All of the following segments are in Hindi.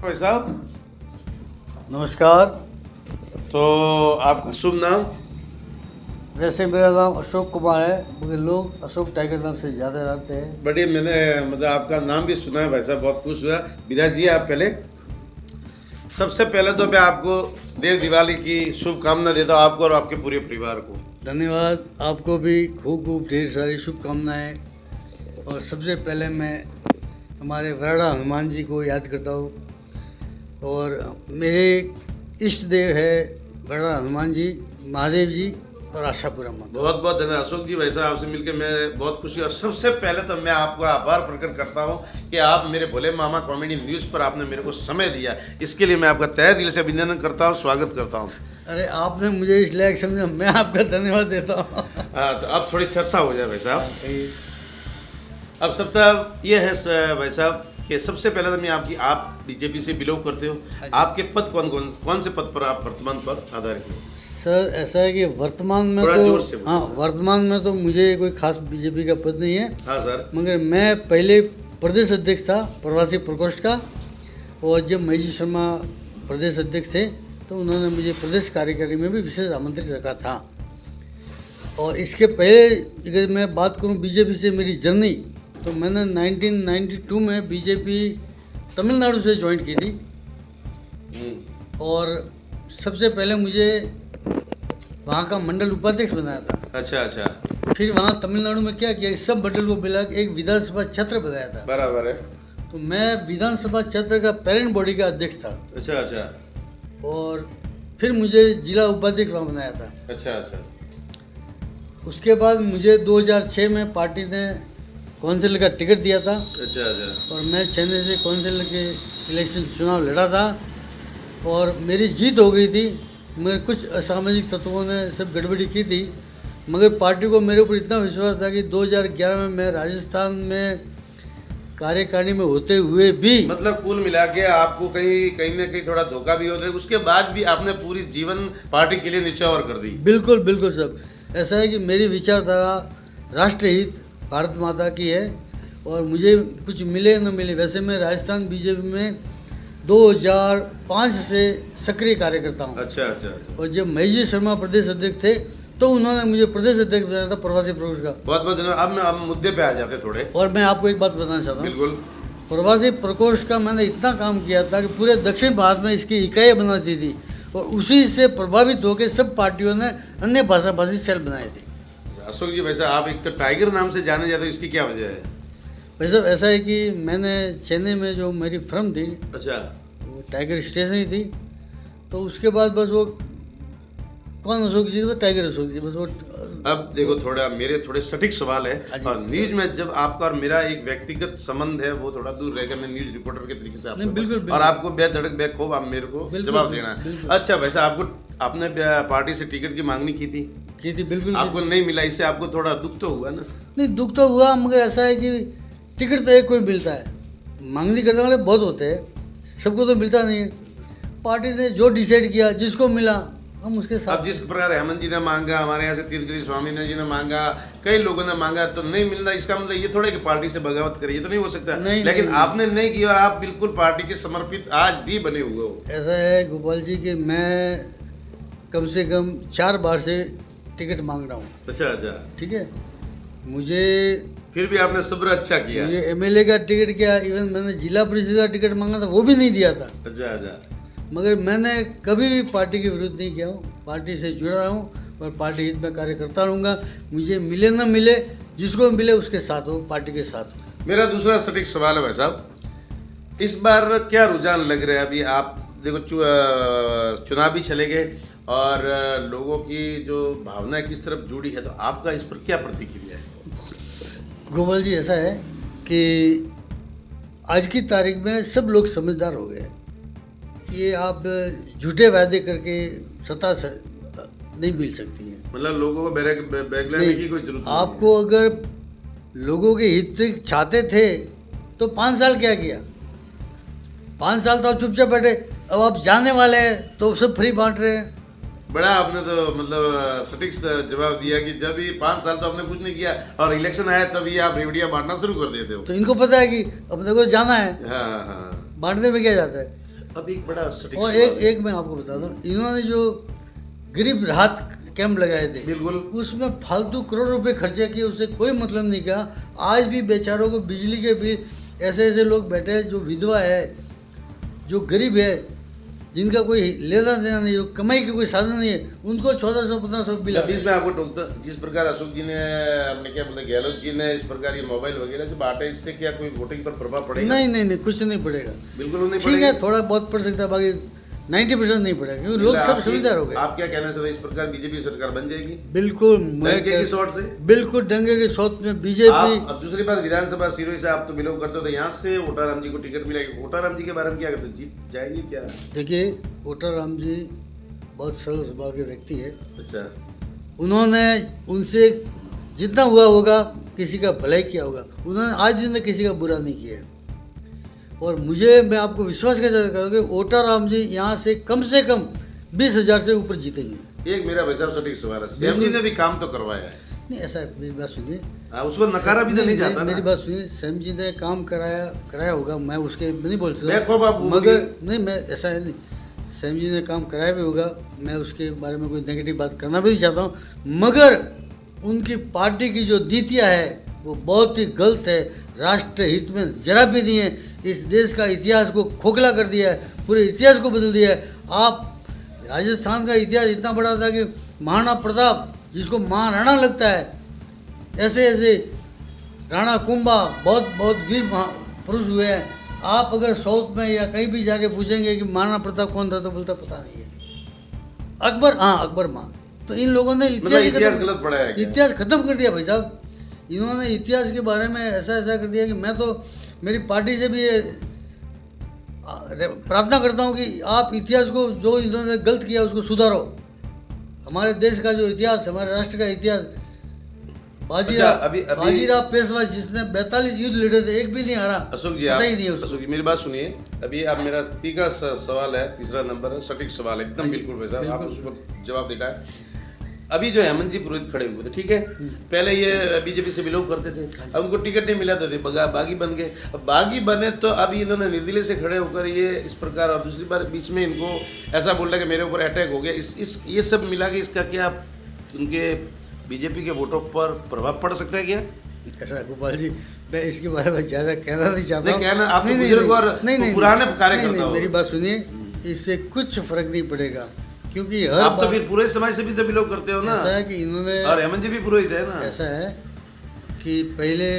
भाई साहब। नमस्कार। तो आपका शुभ नाम? वैसे मेरा नाम अशोक कुमार है, मगर लोग अशोक टाइगर नाम से ज़्यादा जानते हैं। बढ़िया, मैंने मतलब आपका नाम भी सुना है भाई साहब, बहुत खुश हुआ। विराजिए आप पहले। सबसे पहले तो मैं आपको देव दिवाली की शुभकामना देता हूँ, आपको और आपके पूरे परिवार को। धन्यवाद। आपको भी खूब खूब ढेर सारी शुभकामनाएं। और सबसे पहले मैं हमारे वराड़ा हनुमान जी को याद करता हूँ, और मेरे इष्ट देव है वराड़ा हनुमान जी, महादेव जी और आशापुरा माता। बहुत बहुत धन्यवाद अशोक जी। भाई साहब, आपसे मिलकर मैं बहुत खुशी। और सबसे पहले तो मैं आपको आभार प्रकट करता हूँ कि आप मेरे भोले मामा कॉमेडी न्यूज़ पर आपने मेरे को समय दिया। इसके लिए मैं आपका तहे दिल से अभिनंदन करता हूँ, स्वागत करता हूँ। अरे आपने मुझे इस लायक समझा, मैं आपका धन्यवाद देता हूँ। हाँ, तो अब थोड़ी चर्चा हो जाए भाई साहब। कहिए। अब सर साहब ये है भाई साहब कि सबसे पहले तो मैं आप बीजेपी से बिलोंग करते हो। हाँ जी। आपके पद कौन से पद पर आप वर्तमान पर आधारित हो? सर ऐसा है कि वर्तमान में थोड़ा जोर से तो बोलो हाँ, सर। वर्तमान में तो मुझे कोई खास बीजेपी का पद नहीं है, हाँ सर। मगर मैं पहले प्रदेश अध्यक्ष था प्रवासी प्रकोष्ठ का। और जब महिजी शर्मा प्रदेश अध्यक्ष थे तो उन्होंने मुझे प्रदेश कार्यकारिणी में भी विशेष आमंत्रित रखा था। और इसके पहले अगर मैं बात करूं बीजेपी से मेरी जर्नी, तो मैंने 1992 में बीजेपी तमिलनाडु से ज्वाइन की थी। और सबसे पहले मुझे वहाँ का मंडल उपाध्यक्ष बनाया था। अच्छा अच्छा। फिर वहाँ तमिलनाडु में क्या किया, सब मंडल को मिला के एक विधानसभा क्षेत्र बनाया था। बराबर है। तो मैं विधानसभा क्षेत्र का पेरेंट बॉडी का अध्यक्ष था। अच्छा अच्छा। और फिर मुझे जिला उपाध्यक्ष वहाँ बनाया था। अच्छा अच्छा। उसके बाद मुझे 2006 में पार्टी ने काउंसिल का टिकट दिया था, अच्छा अच्छा। और मैं चेन्नई से काउंसिल के इलेक्शन चुनाव लड़ा था और मेरी जीत हो गई थी। मगर कुछ असामाजिक तत्वों ने सब गड़बड़ी की थी, मगर पार्टी को मेरे ऊपर इतना विश्वास था कि 2011 में मैं राजस्थान में कार्यकारिणी में होते हुए भी मतलब कुल मिला के आपको कहीं ना कहीं थोड़ा धोखा भी होता है, उसके बाद भी आपने पूरी जीवन पार्टी के लिए निछावर कर दी। बिल्कुल बिल्कुल सब ऐसा है कि मेरी विचारधारा राष्ट्रहित भारत माता की है। और मुझे कुछ मिले न मिले, वैसे मैं राजस्थान बीजेपी में 2005 से सक्रिय कार्यकर्ता हूँ। अच्छा अच्छा अच्छा। और जब महिजी शर्मा प्रदेश अध्यक्ष थे तो उन्होंने मुझे प्रदेश अध्यक्ष बनाया था प्रवासी प्रकोष्ठ का। बहुत बहुत धन्यवाद। अब मुद्दे पे आ जाते थोड़े। और मैं आपको एक बात बताना चाहता हूँ, बिल्कुल। प्रवासी प्रकोष्ठ का मैंने इतना काम किया था कि पूरे दक्षिण भारत में इसकी इकाई बनाती थी, और उसी से प्रभावित होकर सब पार्टियों ने अन्य भाषा भाषी सेल बनाए थे। अशोक जी, वैसे आप एक तो टाइगर नाम से जाने जाते हो, इसकी क्या वजह है? भाई साहब ऐसा है कि मैंने चेन्नई में जो मेरी फर्म थी अच्छा। वो टाइगर स्टेशनरी थी, तो उसके बाद बस वो कौन अशोक जी थे, टाइगर अशोक जी, बस वो। अब देखो, मेरे थोड़े सटीक सवाल है। हाँ जी। और न्यूज में जब आपका और मेरा एक व्यक्तिगत संबंध है वो थोड़ा दूर रहेगा, मैं न्यूज रिपोर्टर के तरीके से आपको नहीं, बिल्कुल, बिल्कुल। और आपको बेधड़क बेखौफ आप मेरे को बिल्कुल, जवाब देना है। बिल्कुल। अच्छा, वैसे आपने पार्टी से टिकट की मांगनी की थी, बिल्कुल। आपको नहीं मिला, इससे आपको थोड़ा दुख तो हुआ ना? नहीं, दुख तो हुआ, मगर ऐसा है कि टिकट तो एक कोई मिलता है, मांगनी करने वाले बहुत होते हैं, सबको तो मिलता नहीं है। पार्टी ने जो डिसाइड किया, जिसको मिला हम उसके अब साथ। जिस प्रकार हेमंत जी ने मांगा, हमारे यहाँ से तीर्थगिरी स्वामी जी ने मांगा, कई लोगों ने मांगा, तो नहीं मिलना इसका मतलब ये थोड़ा कि पार्टी से बगावत करिए, ये तो नहीं हो सकता। नहीं, लेकिन नहीं। आपने नहीं किया और आप बिल्कुल पार्टी के समर्पित आज भी बने हुए हो। ऐसा है गोपाल जी कि मैं कम से कम 4 बार से टिकट मांग रहा हूँ। अच्छा अच्छा। ठीक है, मुझे फिर भी आपने सब्र अच्छा किया। एमएलए का टिकट क्या, इवन मैंने जिला परिषद का टिकट मांगा था, वो भी नहीं दिया था। अच्छा अच्छा। मगर मैंने कभी भी पार्टी के विरुद्ध नहीं किया हूँ, पार्टी से जुड़ा रहा हूँ और पार्टी हित में कार्य करता रहूँगा। मुझे मिले न मिले, जिसको मिले उसके साथ हो, पार्टी के साथ हो। मेरा दूसरा सटीक सवाल है भाई साहब, इस बार क्या रुझान लग रहा है? अभी आप देखो चुनाव भी चले गए और लोगों की जो भावना किस तरफ जुड़ी है, तो आपका इस पर क्या प्रतिक्रिया है? गोपाल जी ऐसा है कि आज की तारीख में सब लोग समझदार हो गए। ये आप झूठे वादे करके सत्ता नहीं मिल सकती है। मतलब लोगों को बैग लेने की कोई जरूरत नहीं है। आपको अगर लोगों के हित से चाहते थे तो 5 साल क्या किया? 5 साल तो आप चुपचाप बैठे, अब आप जाने वाले हैं तो सब फ्री बांट रहे हैं। बड़ा आपने तो मतलब सटीक जवाब दिया कि जब ये 5 साल तो आपने कुछ नहीं किया और इलेक्शन आया तभी आप रेवड़िया बांटना शुरू कर देते हो। तो इनको पता है कि अपने को जाना है, हाँ हाँ। बांटने में क्या जाता है। अब एक बड़ा सटीक और सवाल है। एक मैं आपको बता दूं, इन्होंने जो गरीब राहत कैंप लगाए थे, बिल्कुल। उसमें फालतू करोड़ रुपए खर्चे किए, उससे कोई मतलब नहीं किया। आज भी बेचारों को बिजली के बिल, ऐसे ऐसे लोग बैठे हैं जो विधवा है, जो गरीब है, जिनका कोई लेना देना नहीं, जो कमाई की कोई साधन नहीं है, उनको 1400-1500 बिल मैं आते बीच हैं। में आपको टोकता, जिस प्रकार अशोक जी ने, आपने क्या बोला, गहलोत जी ने इस प्रकार ये मोबाइल वगैरह जो बांटे, इससे क्या कोई वोटिंग पर प्रभाव पड़ेगा? नहीं नहीं नहीं, कुछ नहीं पड़ेगा। बिल्कुल नहीं ठीक पड़ेगा। है, थोड़ा बहुत पड़ सकता है, बाकी 90% नहीं पड़ेगा, क्योंकि लोग सब समझदार हो गए। आप क्या कहना चाहते हैं, इस प्रकार बीजेपी सरकार बन जाएगी बिल्कुल, मैं डंके की शॉट से? बिल्कुल डंगे की शॉट में बीजेपी। आप अब दूसरी बात, विधानसभा सिरोही से आप तो बिलोंग करते हो, तो यहाँ से ओटाराम जी को टिकट मिलेगी, ओटाराम जी के बारे में क्या कहते हो, जीत जाएंगे क्या? देखिए, ओटाराम जी बहुत सरल स्वभाव के व्यक्ति है। अच्छा। उन्होंने उनसे जितना हुआ होगा, किसी का भलाई किया होगा, उन्होंने आज दिन तक किसी का बुरा नहीं किया है। और मुझे, मैं आपको विश्वास के साथ कहूँगा कि ओटाराम जी यहाँ से कम 20,000 से ऊपर जीतेंगे। एक मेरा भाई साहब सटीक सवाल है, सीएम जी ने भी काम तो करवाया है। नहीं, ऐसा है, मेरी बात सुनिए। उसको नकारा भी तो नहीं जाता मेरी ना। बात सुनिए, सैम जी ने काम कराया होगा, मैं उसके नहीं बोल बेखौफ आप सकता, मगर नहीं, मैं ऐसा है नहीं, सैम जी ने काम कराया भी होगा, मैं उसके बारे में कोई नेगेटिव बात करना भी नहीं चाहता हूँ, मगर उनकी पार्टी की जो नीतियाँ है वो बहुत ही गलत है, राष्ट्र हित में जरा भी नहीं है, इस देश का इतिहास को खोखला कर दिया है, पूरे इतिहास को बदल दिया है। आप, राजस्थान का इतिहास इतना बड़ा था कि महाराणा प्रताप, जिसको महाराणा लगता है, ऐसे ऐसे राणा कुंभा, बहुत बहुत वीर पुरुष हुए हैं। आप अगर साउथ में या कहीं भी जाके पूछेंगे कि महाराणा प्रताप कौन था, तो बोलता पता नहीं है। अकबर, हाँ अकबर मान। तो इन लोगों ने इतिहास गलत पढ़ाया है क्या? इतिहास खत्म कर दिया भाई साहब। इन्होंने इतिहास के बारे में ऐसा कर दिया कि मैं तो मेरी पार्टी से भी ये प्रार्थना करता हूँ कि आप इतिहास को, जो इन्होंने गलत किया उसको सुधारो। हमारे देश का जो इतिहास, हमारे राष्ट्र का इतिहास, बाजीराव पेशवा जिसने 42 युद्ध लड़े थे, एक भी नहीं हारा। अशोक जी, पता ही नहीं उसको। अशोक जी मेरी बात सुनिए, अभी आप मेरा सवाल है, तीसरा नंबर है, सटीक सवाल है एकदम, बिल्कुल भाई साहब, आप उस पर जवाब देना है। अभी जो हेमंत जी पुरोहित खड़े हुए थे, ठीक है, पहले ये बीजेपी से बिलोंग करते थे, अब उनको टिकट नहीं मिला तो बागी बन गए। अब बागी बने तो अभी इन्होंने निर्दलीय से खड़े होकर ये इस प्रकार, और दूसरी बार बीच में इनको ऐसा बोल रहा है कि मेरे ऊपर अटैक हो गया, ये सब मिला के इसका क्या उनके बीजेपी के वोटों पर प्रभाव पड़ सकता है क्या? ऐसा गोपाल जी, मैं इसके बारे में ज़्यादा कहना नहीं चाहता हूँ। कहना आप बुजुर्ग और पुराने कार्यकर्ता हो। मेरी बात सुनिए, इससे कुछ फर्क नहीं पड़ेगा, क्योंकि हर आप तो फिर पुरोहित समाज से भी तो बिलोंग करते हो ना। ऐसा है कि इन्होंने, और हेमंत जी भी पुरोहित है ना। ऐसा है कि पहले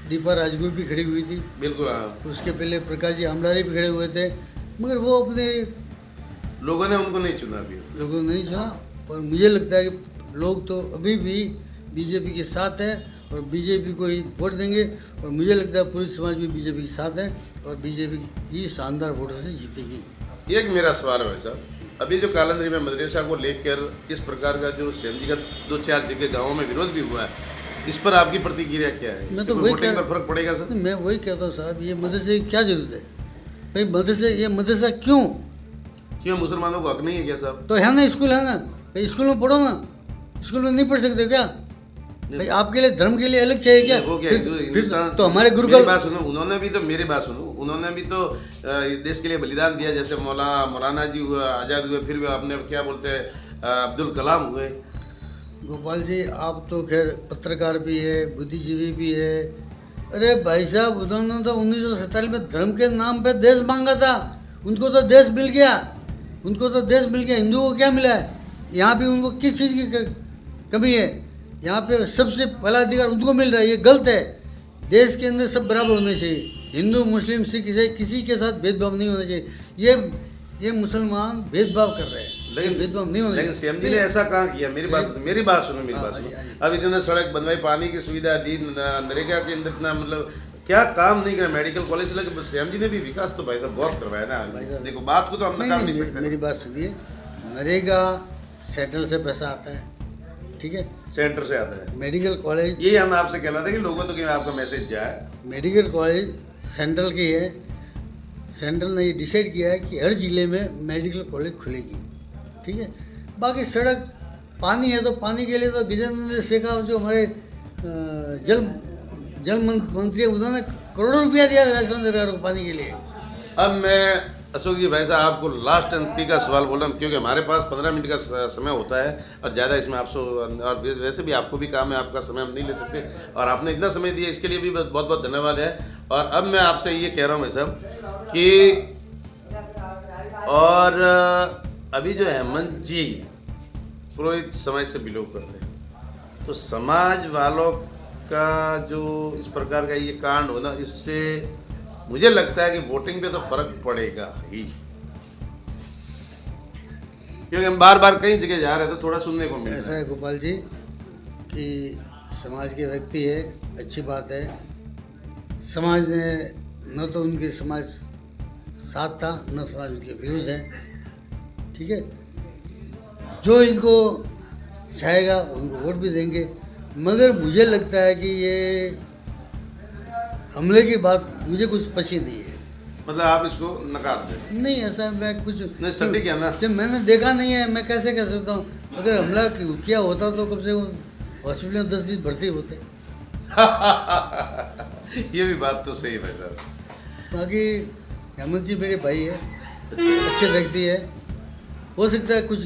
दीपा राजगुरु भी खड़ी हुई थी, बिल्कुल, हाँ। उसके पहले प्रकाश जी आमलारी भी खड़े हुए थे, मगर वो अपने लोगों ने उनको नहीं चुना भी। लोगों ने नहीं चुना। और मुझे लगता है कि लोग तो अभी भी बीजेपी के साथ है और बीजेपी को ही वोट देंगे, और मुझे लगता है पूरी समाज भी बीजेपी के साथ है और बीजेपी ही शानदार वोटों से जीतेगी। एक मेरा सवाल है भाई साहब, अभी जो कालंदरी में मदरसा को लेकर इस प्रकार का जो सीएम जी का 2-4 जगह गाँवों में विरोध भी हुआ है, इस पर आपकी प्रतिक्रिया क्या है? मैं तो वही वोटिंग पर फर्क पड़ेगा सर? मैं वही कहता हूँ साहब, ये मदरसे की क्या जरूरत है भाई? मदरसे, ये मदरसा क्यों मुसलमानों को हक नहीं है क्या साहब? तो है ना, स्कूल है ना भाई, स्कूल में पढ़ो ना। स्कूल में नहीं पढ़ सकते क्या भाई? आपके लिए धर्म के लिए अलग चाहिए क्या? वो क्या, फिर तो हमारे गुरु का बात सुनो, उन्होंने भी तो, मेरी बात सुनो, उन्होंने भी तो देश के लिए बलिदान दिया, जैसे मौलाना जी हुआ, आज़ाद हुए, फिर भी आपने क्या बोलते हैं अब्दुल कलाम हुए। गोपाल जी, आप तो खैर पत्रकार भी है, बुद्धिजीवी भी है। अरे भाई साहब, उन्होंने तो 1947 में धर्म के नाम पे देश मांगा था, उनको तो देश मिल गया, उनको तो देश मिल गया। हिंदुओं को क्या मिला है? यहाँ भी उनको किस चीज़ की कमी है? यहाँ पे सबसे पहला अधिकार उनको मिल रहा है, ये गलत है। देश के अंदर सब बराबर होने चाहिए, हिंदू मुस्लिम सिख ईसाई किसी के साथ भेदभाव नहीं होना चाहिए। ये मुसलमान भेदभाव कर रहे हैं, लेकिन भेदभाव नहीं होना चाहिए। लेकिन सीएम जी ने ऐसा कहाँ किया? मेरी बात सुनो। अब इन्होंने सड़क बनवाई, पानी की सुविधा दी, नरेगा के अंदर इतना, मतलब क्या काम नहीं करा, मेडिकल कॉलेज लगे, सीएम जी ने भी विकास तो भाई साहब बहुत करवाया ना। देखो, बात को तो हम नकार नहीं सकते। मेरी बात सुनिए, नरेगा सेंट्रल से पैसा आता है, ठीक है, सेंटर से आता है। मेडिकल कॉलेज, यही हम आपसे कहना था कि लोगों तो आपका मैसेज जाए। मेडिकल कॉलेज सेंट्रल की है, सेंट्रल ने ये डिसाइड किया है कि हर जिले में मेडिकल कॉलेज खुलेगी, ठीक है। बाकी सड़क, पानी है तो पानी के लिए तो गजेंद्र शेखावत जो हमारे जल मंत्री है, उन्होंने करोड़ों रुपया दिया राजस्थान सरकार को पानी के लिए। अब मैं अशोक जी भाई साहब आपको लास्ट अंति का सवाल बोल रहा हूँ, क्योंकि हमारे पास 15 मिनट का समय होता है और ज़्यादा इसमें आपसे, और वैसे भी आपको भी काम है, आपका समय हम नहीं ले सकते, और आपने इतना समय दिया इसके लिए भी बहुत बहुत धन्यवाद है। और अब मैं आपसे ये कह रहा हूँ भाई साहब कि और अभी जो हेमंत जी पुरोहित समाज से बिलोंग करते हैं, तो समाज वालों का जो इस प्रकार का ये कांड होना, इससे मुझे लगता है कि वोटिंग पे तो फर्क पड़ेगा ही, क्योंकि हम बार बार कई जगह जा रहे हैं तो थोड़ा सुनने को मिल ऐसा रहा है। है गोपाल जी कि समाज के व्यक्ति है, अच्छी बात है। समाज ने न तो उनके समाज साथ था, न समाज उनके विरुद्ध है, ठीक है। जो इनको चाहेगा उनको वोट भी देंगे, मगर मुझे लगता है कि ये हमले की बात मुझे कुछ पची नहीं है। मतलब आप इसको नकार दें? नहीं, ऐसा मैं कुछ नहीं, सटीक है ना? जब मैंने देखा नहीं है, मैं कैसे कह सकता हूँ। अगर हमला किया होता तो कम से कम हॉस्पिटल में 10 दिन भर्ती होते। ये भी बात तो सही है भाई साहब। बाकी हेमंत जी मेरे भाई है, अच्छे व्यक्ति है, हो सकता है कुछ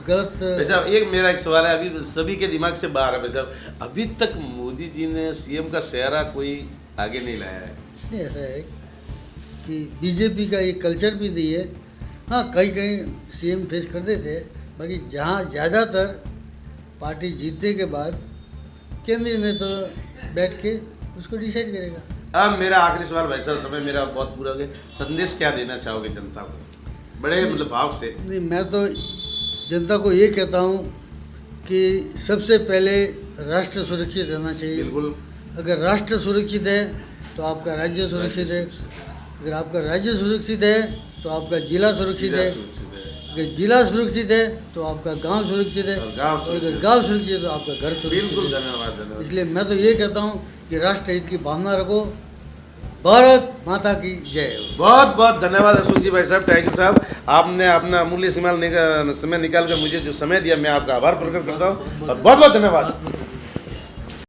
गलत। भाई साहब मेरा एक सवाल है, अभी सभी के दिमाग से बाहर है भाई साहब, अभी तक मोदी जी ने सीएम का सेहरा कोई आगे नहीं लाया है। नहीं, ऐसा है कि बीजेपी का ये कल्चर भी नहीं है। हाँ, कहीं कहीं सीएम फेस कर देते हैं, बाकी जहाँ ज़्यादातर पार्टी जीतने के बाद केंद्रीय नेता बैठ के उसको डिसाइड करेगा। अब मेरा आखिरी सवाल भाई साहब, समय मेरा बहुत पूरा हो गया, संदेश क्या देना चाहोगे जनता को बड़े मतलब भाव से? नहीं, मैं तो जनता को ये कहता हूँ कि सबसे पहले राष्ट्र सुरक्षित रहना चाहिए। बिल्कुल। अगर राष्ट्र सुरक्षित है तो आपका राज्य सुरक्षित है, अगर आपका राज्य सुरक्षित है तो आपका जिला सुरक्षित है, अगर जिला सुरक्षित है तो आपका गांव सुरक्षित है, और गांव और अगर सुरक्षित गांव सुरक्षित है तो आपका घर सुरक्षित बिल्कुल। है। धन्यवाद धन्यवाद। इसलिए मैं तो ये कहता हूँ कि राष्ट्र हित की भावना रखो। भारत माता की जय हो। बहुत बहुत धन्यवाद अशोक जी भाई साहब, थैंक यू साहब, आपने अपना अमूल्य समय निकाल कर मुझे जो समय दिया, मैं आपका आभार प्रकट करता हूँ और बहुत बहुत धन्यवाद।